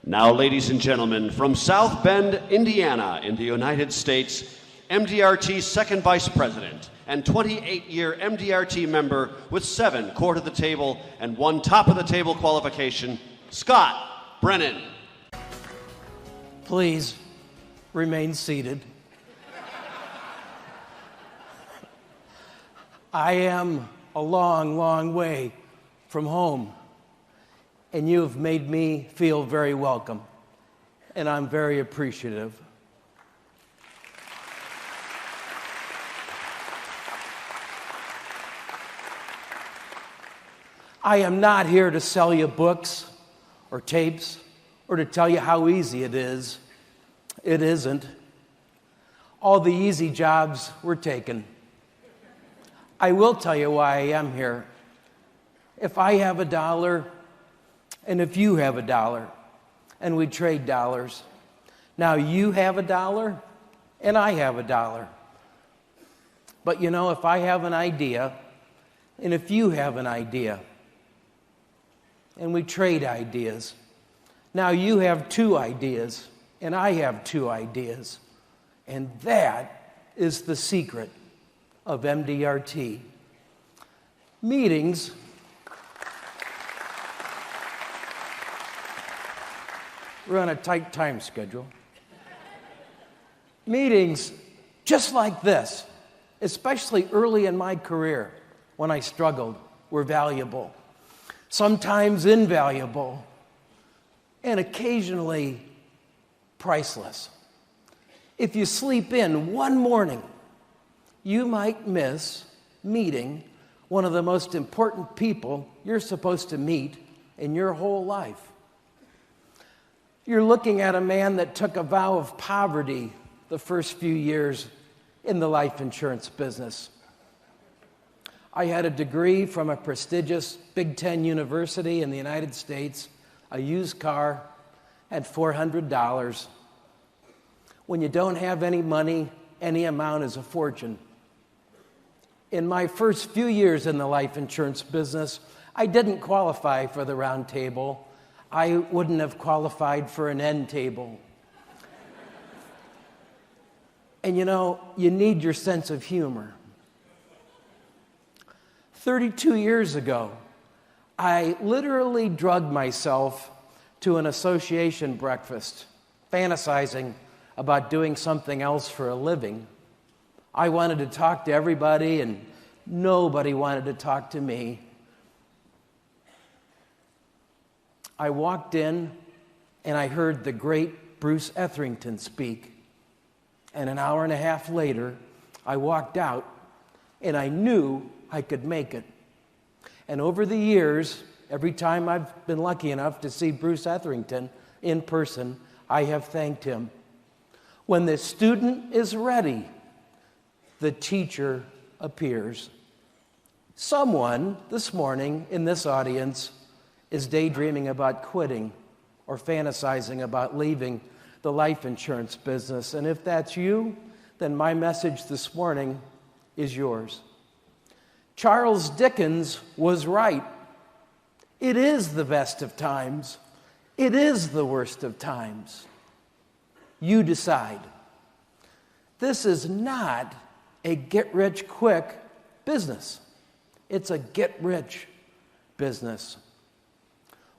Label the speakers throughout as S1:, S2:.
S1: Now, ladies and gentlemen, from South Bend, Indiana, in the United States, MDRT's second vice president and 28-year MDRT member with 7 core to the table and 1 top of the table qualification, Scott Brennan.
S2: Please remain seated. I am a long, long way from home, and you have made me feel very welcome, and I'm very appreciative. I am not here to sell you books or tapes or to tell you how easy it is. It isn't. All the easy jobs were taken. I will tell you why I am here. If I have $1 and if you have $1 and we trade dollars, now you have $1 and I have $1. But you know, if I have an idea and if you have an idea and we trade ideas, now you have 2 ideas and I have 2 ideas. And that is the secret of MDRT. Meetings we're on a tight time schedule. Meetings just like this, especially early in my career when I struggled, were valuable, sometimes invaluable, and occasionally priceless. If you sleep in one morning, you might miss meeting one of the most important people you're supposed to meet in your whole life. You're looking at a man that took a vow of poverty the first few years in the life insurance business. I had a degree from a prestigious Big Ten university in the United States, a used car at $400. When you don't have any money, any amount is a fortune. In my first few years in the life insurance business, I didn't qualify for the round table. I wouldn't have qualified for an end table. And you know, you need your sense of humor. 32 years ago, I literally drugged myself to an association breakfast, fantasizing about doing something else for a living. I wanted to talk to everybody, and nobody wanted to talk to me. I walked in, and I heard the great Bruce Etherington speak. And an hour and a half later, I walked out, and I knew I could make it. And over the years, every time I've been lucky enough to see Bruce Etherington in person, I have thanked him. When the student is ready, the teacher appears. Someone this morning in this audience is daydreaming about quitting or fantasizing about leaving the life insurance business. And if that's you, then my message this morning is yours. Charles Dickens was right. It is the best of times. It is the worst of times. You decide. This is not a get-rich-quick business. It's a get-rich business.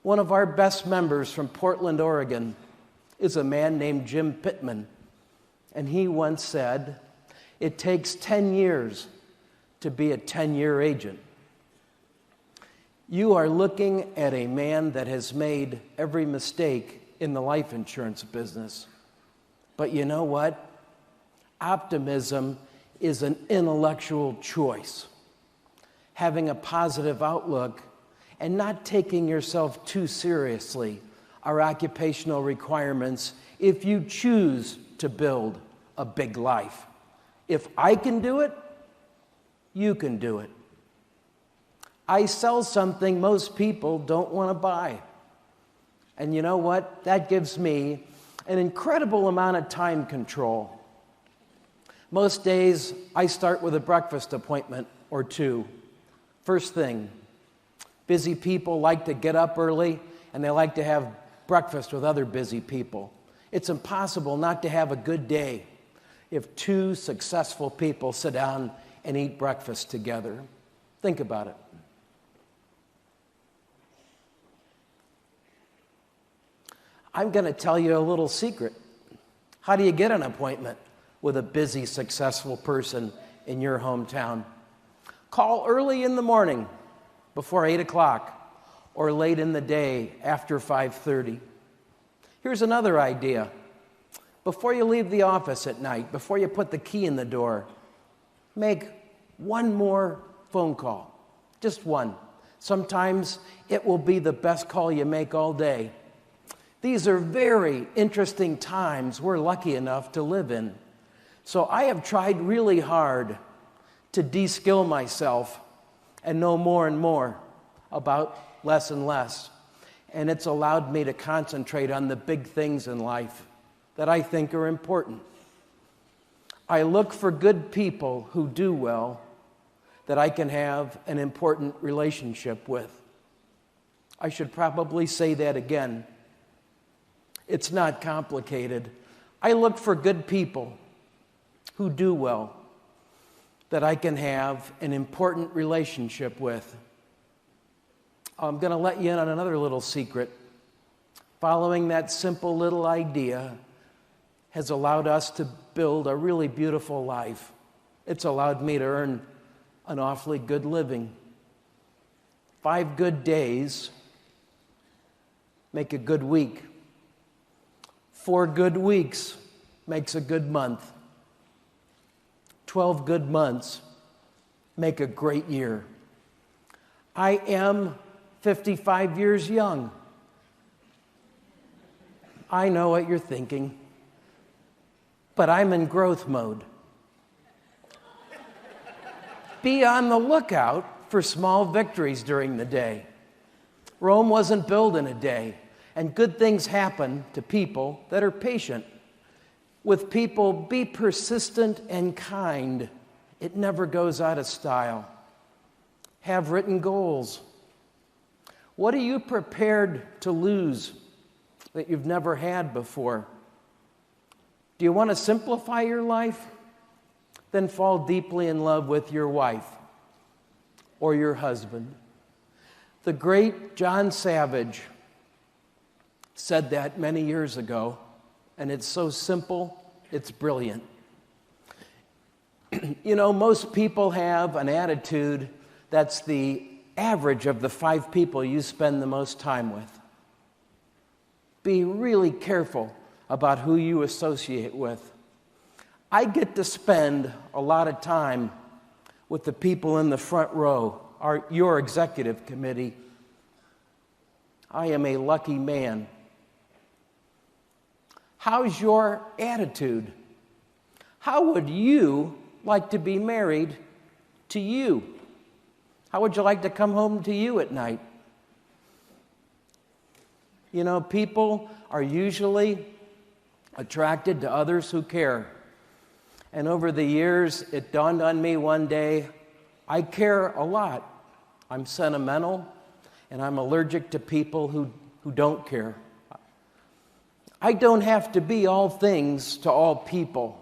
S2: One of our best members from Portland, Oregon, is a man named Jim Pittman. And he once said, it takes 10 years to be a 10-year agent. You are looking at a man that has made every mistake in the life insurance business. But you know what? Optimism is an intellectual choice. Having a positive outlook and not taking yourself too seriously are occupational requirements if you choose to build a big life. If I can do it, you can do it. I sell something most people don't want to buy. And you know what? That gives me an incredible amount of time control. Most days, I start with a breakfast appointment or 2. First thing, busy people like to get up early and they like to have breakfast with other busy people. It's impossible not to have a good day if two successful people sit down and eat breakfast together. Think about it. I'm going to tell you a little secret. How do you get an appointment with a busy, successful person in your hometown? Call early in the morning before 8 o'clock or late in the day after 5:30. Here's another idea. Before you leave the office at night, before you put the key in the door, make one more phone call. Just one. Sometimes it will be the best call you make all day. These are very interesting times we're lucky enough to live in. So I have tried really hard to de-skill myself and know more and more about less and less. And it's allowed me to concentrate on the big things in life that I think are important. I look for good people who do well that I can have an important relationship with. I should probably say that again. It's not complicated. I look for good people who do well that I can have an important relationship with. I'm going to let you in on another little secret. Following that simple little idea has allowed us to build a really beautiful life. It's allowed me to earn an awfully good living. 5 good days make a good week. 4 good weeks makes a good month. 12 good months make a great year. I am 55 years young. I know what you're thinking, but I'm in growth mode. Be on the lookout for small victories during the day. Rome wasn't built in a day, and good things happen to people that are patient. With people, be persistent and kind. It never goes out of style. Have written goals. What are you prepared to lose that you've never had before? Do you want to simplify your life? Then fall deeply in love with your wife or your husband. The great John Savage said that many years ago, and it's so simple, it's brilliant. You know, most people have an attitude that's the average of the 5 people you spend the most time with. Be really careful about who you associate with. I get to spend a lot of time with the people in the front row, your executive committee. I am a lucky man. How's your attitude? How would you like to be married to you? How would you like to come home to you at night? You know, people are usually attracted to others who care. And over the years, it dawned on me one day, I care a lot. I'm sentimental, and I'm allergic to people who don't care. I don't have to be all things to all people.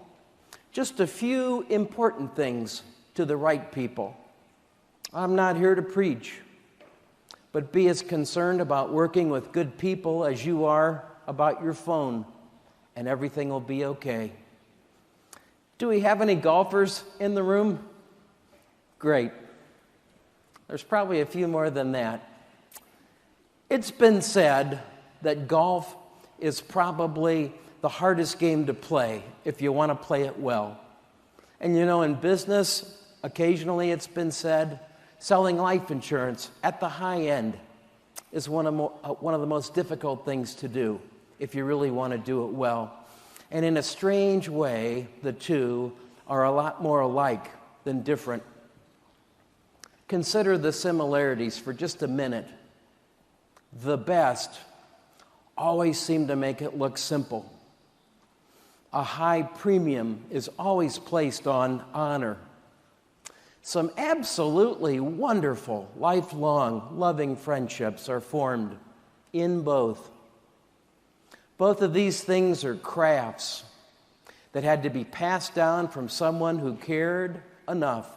S2: Just a few important things to the right people. I'm not here to preach, but be as concerned about working with good people as you are about your phone, and everything will be okay. Do we have any golfers in the room? Great. There's probably a few more than that. It's been said that golf is probably the hardest game to play if you want to play it well. And you know, in business, occasionally it's been said, selling life insurance at the high end is one of the most difficult things to do if you really want to do it well. And in a strange way, the two are a lot more alike than different. Consider the similarities for just a minute. The best always seem to make it look simple. A high premium is always placed on honor. Some absolutely wonderful, lifelong, loving friendships are formed in both. Both of these things are crafts that had to be passed down from someone who cared enough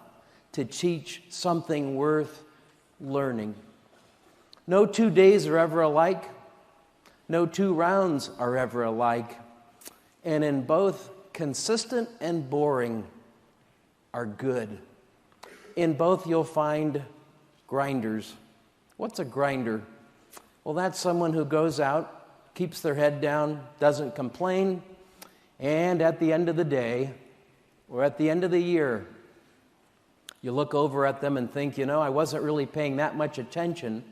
S2: to teach something worth learning. No 2 days are ever alike. No 2 rounds are ever alike. And in both, consistent and boring are good. In both, you'll find grinders. What's a grinder? Well, that's someone who goes out, keeps their head down, doesn't complain, and at the end of the day, or at the end of the year, you look over at them and think, I wasn't really paying that much attention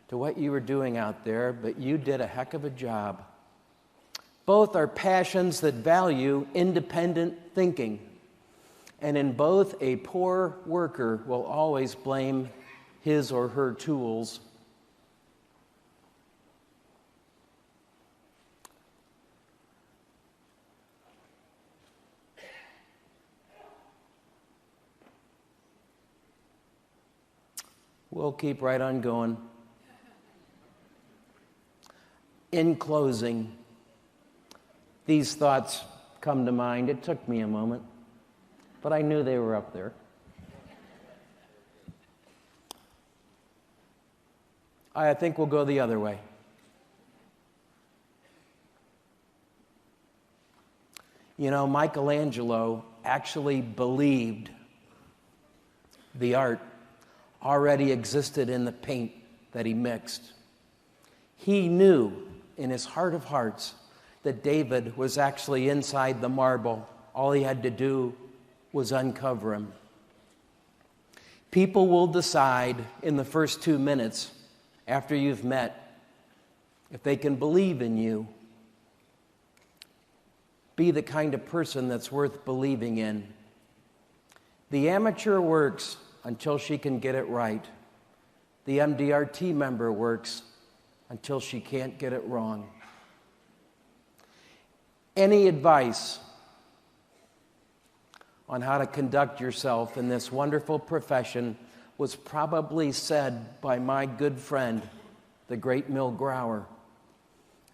S2: to what you were doing out there, but you did a heck of a job. Both are passions that value independent thinking. And in both, a poor worker will always blame his or her tools. We'll keep right on going. In closing, these thoughts come to mind. It took me a moment, but I knew they were up there. I think we'll go the other way. Michelangelo actually believed the art already existed in the paint that he mixed. He knew in his heart of hearts that David was actually inside the marble. All he had to do was uncover him. People will decide in the first 2 minutes after you've met if they can believe in you. Be the kind of person that's worth believing in. The amateur works until she can get it right. The MDRT member works until she can't get it wrong. Any advice on how to conduct yourself in this wonderful profession was probably said by my good friend, the great Mill Grauer.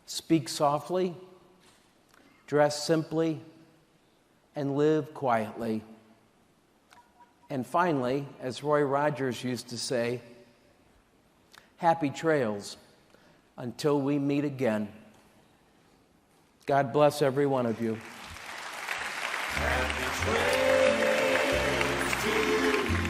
S2: Speak softly, dress simply, and live quietly. And finally, as Roy Rogers used to say, happy trails until we meet again. God bless every one of you.
S3: Happy trails to